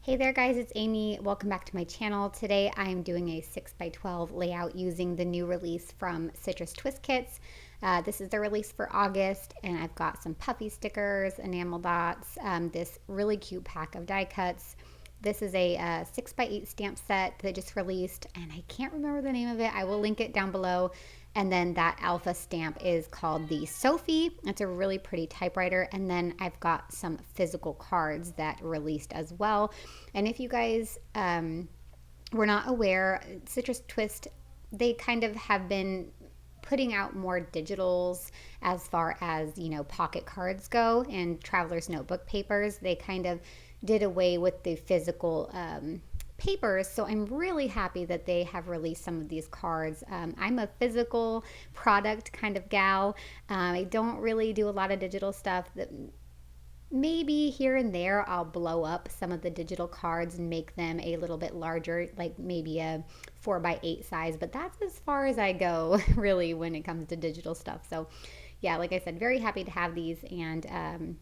Hey there guys, it's Amy. Welcome back to my channel. Today I am doing a 6x12 layout using the new release from Citrus Twist Kits. This is the release for August, and I've got some puffy stickers, enamel dots, this really cute pack of die cuts. This is a 6x8 stamp set that just released, and I can't remember the name of it. I will link it down below. And then that alpha stamp is called the Sophie. It's a really pretty typewriter. And then I've got some physical cards that released as well. And if you guys were not aware, Citrus Twist, they kind of have been putting out more digitals as far as, pocket cards go and traveler's notebook papers. They kind of did away with the physical papers, so I'm really happy that they have released some of these cards. I'm a physical product kind of gal. I don't really do a lot of digital stuff. That maybe here and there I'll blow up some of the digital cards and make them a little bit larger, like maybe a 4x8 size, but that's as far as I go really when it comes to digital stuff. So yeah, like I said, very happy to have these and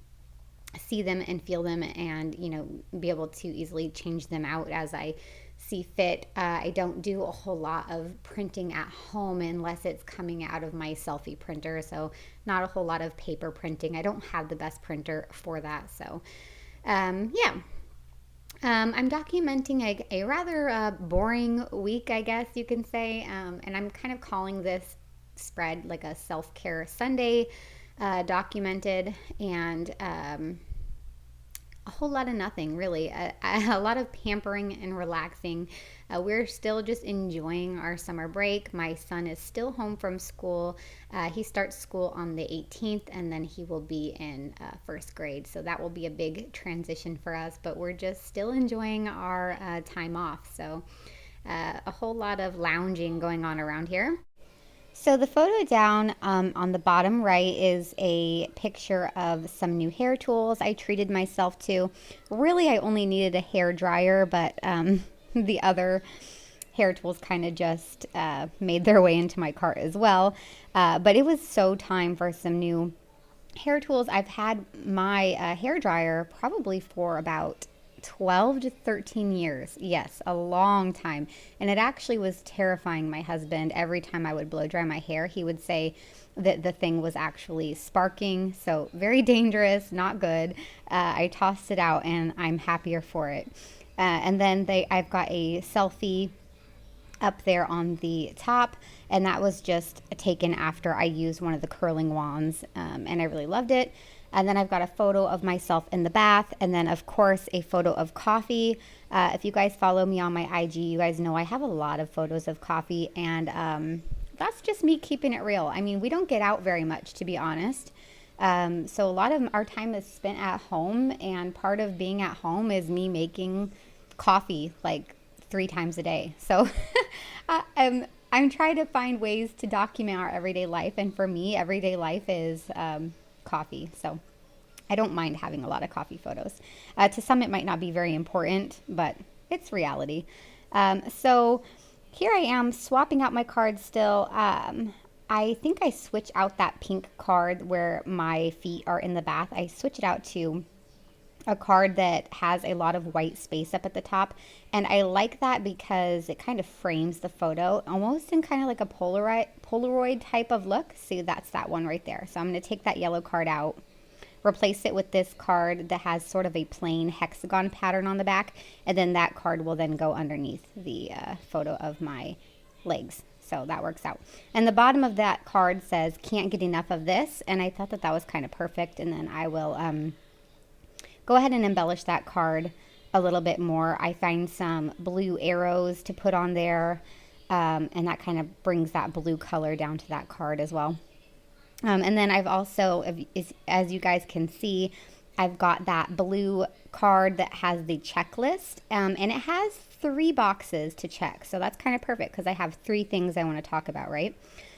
see them and feel them, and be able to easily change them out as I see fit. I don't do a whole lot of printing at home unless it's coming out of my Sophie printer, so not a whole lot of paper printing. I don't have the best printer for that. So yeah, I'm documenting a rather boring week, I guess you can say, and I'm kind of calling this spread like a self-care Sunday, documented, and a whole lot of nothing really, a lot of pampering and relaxing. We're still just enjoying our summer break. My son is still home from school. He starts school on the 18th, and then he will be in first grade, so that will be a big transition for us, but we're just still enjoying our time off. So a whole lot of lounging going on around here. So the photo down on the bottom right is a picture of some new hair tools I treated myself to. Really, I only needed a hair dryer, but the other hair tools kind of just made their way into my cart as well. But it was so time for some new hair tools. I've had my hair dryer probably for about 12 to 13 years. Yes, a long time. And it actually was terrifying my husband. Every time I would blow dry my hair, he would say that the thing was actually sparking. So very dangerous, not good. I tossed it out and I'm happier for it. And then I've got a selfie up there on the top, and that was just taken after I used one of the curling wands, and I really loved it. And then I've got a photo of myself in the bath, and then of course a photo of coffee. If you guys follow me on my IG, you guys know I have a lot of photos of coffee, and that's just me keeping it real. I mean, we don't get out very much, to be honest. So a lot of our time is spent at home, and part of being at home is me making coffee like 3 times a day. So I'm trying to find ways to document our everyday life, and for me, everyday life is coffee. So I don't mind having a lot of coffee photos. To some, it might not be very important, but it's reality. So here I am swapping out my cards still. I think I switch out that pink card where my feet are in the bath. I switch it out to a card that has a lot of white space up at the top, and I like that because it kind of frames the photo almost in kind of like a Polaroid type of look. See, that's that one right there. So I'm going to take that yellow card out, replace it with this card that has sort of a plain hexagon pattern on the back, and then that card will then go underneath the photo of my legs. So that works out. And the bottom of that card says, "Can't get enough of this," and I thought that that was kind of perfect. And then I will go ahead and embellish that card a little bit more. I find some blue arrows to put on there, and that kind of brings that blue color down to that card as well. And then I've also, as you guys can see, I've got that blue card that has the checklist, and it has 3 boxes to check. So that's kind of perfect because I have 3 things I want to talk about, right?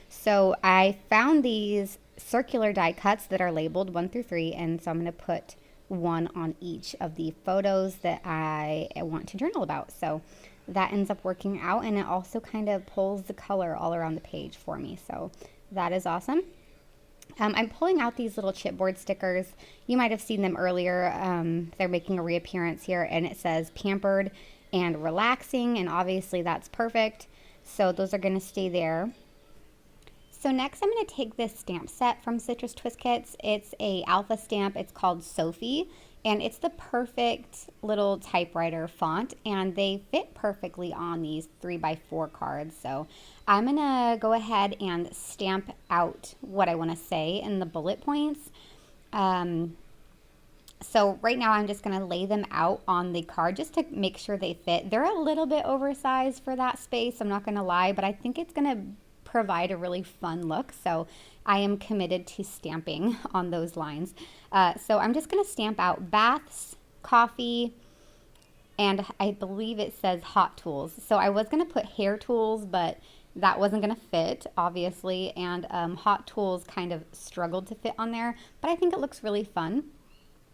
So I found these circular die cuts that are labeled 1 through 3, and so I'm going to put 1 on each of the photos that I want to journal about. So that ends up working out, and it also kind of pulls the color all around the page for me. So that is awesome. I'm pulling out these little chipboard stickers. You might have seen them earlier. They're making a reappearance here, and it says pampered and relaxing, and obviously that's perfect. So those are going to stay there. So next I'm going to take this stamp set from Citrus Twist Kits. It's a alpha stamp. It's called Sophie, and it's the perfect little typewriter font, and they fit perfectly on these 3x4 cards. So I'm going to go ahead and stamp out what I want to say in the bullet points. So right now I'm just going to lay them out on the card just to make sure they fit. They're a little bit oversized for that space, I'm not going to lie, but I think it's going to provide a really fun look. So I am committed to stamping on those lines. So I'm just going to stamp out baths, coffee, and I believe it says hot tools. So I was going to put hair tools, but that wasn't going to fit, obviously, and hot tools kind of struggled to fit on there, but I think it looks really fun.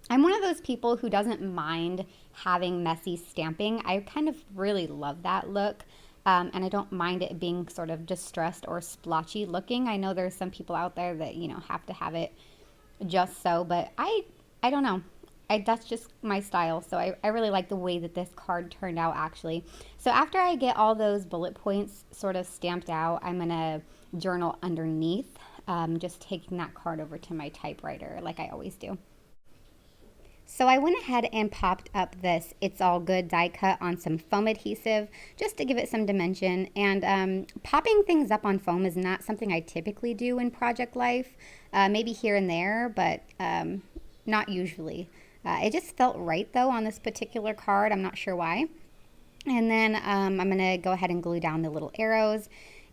I'm one of those people who doesn't mind having messy stamping. I kind of really love that look, and I don't mind it being sort of distressed or splotchy looking. I know there's some people out there that, you know, have to have it just so, but I don't know. That's just my style, so I really like the way that this card turned out, actually. So after I get all those bullet points sort of stamped out, I'm going to journal underneath, just taking that card over to my typewriter like I always do. So I went ahead and popped up this It's All Good die cut on some foam adhesive just to give it some dimension. And popping things up on foam is not something I typically do in project life, maybe here and there, but not usually. It just felt right though on this particular card. I'm not sure why. And then I'm going to go ahead and glue down the little arrows.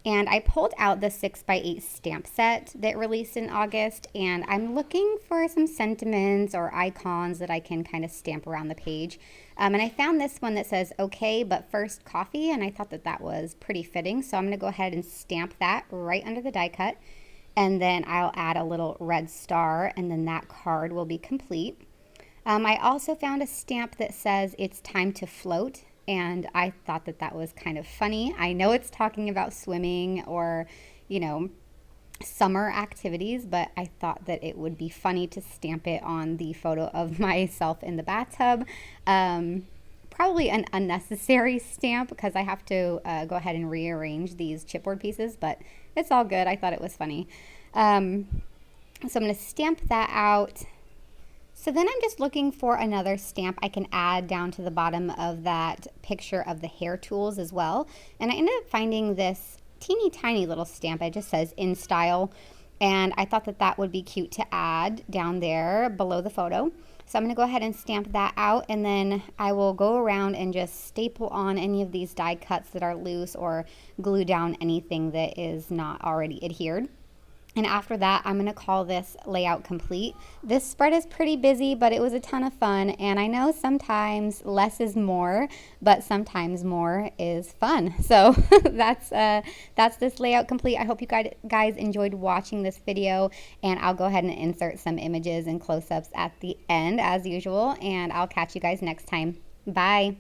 And I pulled out the 6x8 stamp set that released in August, and I'm looking for some sentiments or icons that I can kind of stamp around the page. And I found this one that says, okay, but first coffee, and I thought that that was pretty fitting. So I'm going to go ahead and stamp that right under the die cut. And then I'll add a little red star, and then that card will be complete. I also found a stamp that says it's time to float, and I thought that that was kind of funny. I know it's talking about swimming or, you know, summer activities, but I thought that it would be funny to stamp it on the photo of myself in the bathtub. Probably an unnecessary stamp because I have to go ahead and rearrange these chipboard pieces, but it's all good. I thought it was funny. So I'm going to stamp that out. So then I'm just looking for another stamp I can add down to the bottom of that picture of the hair tools as well. And I ended up finding this teeny tiny little stamp. It just says in style. And I thought that that would be cute to add down there below the photo. So I'm going to go ahead and stamp that out, and then I will go around and just staple on any of these die cuts that are loose or glue down anything that is not already adhered. And after that, I'm going to call this layout complete. This spread is pretty busy, but it was a ton of fun. And I know sometimes less is more, but sometimes more is fun. So that's this layout complete. I hope you guys enjoyed watching this video. And I'll go ahead and insert some images and close-ups at the end as usual. And I'll catch you guys next time. Bye.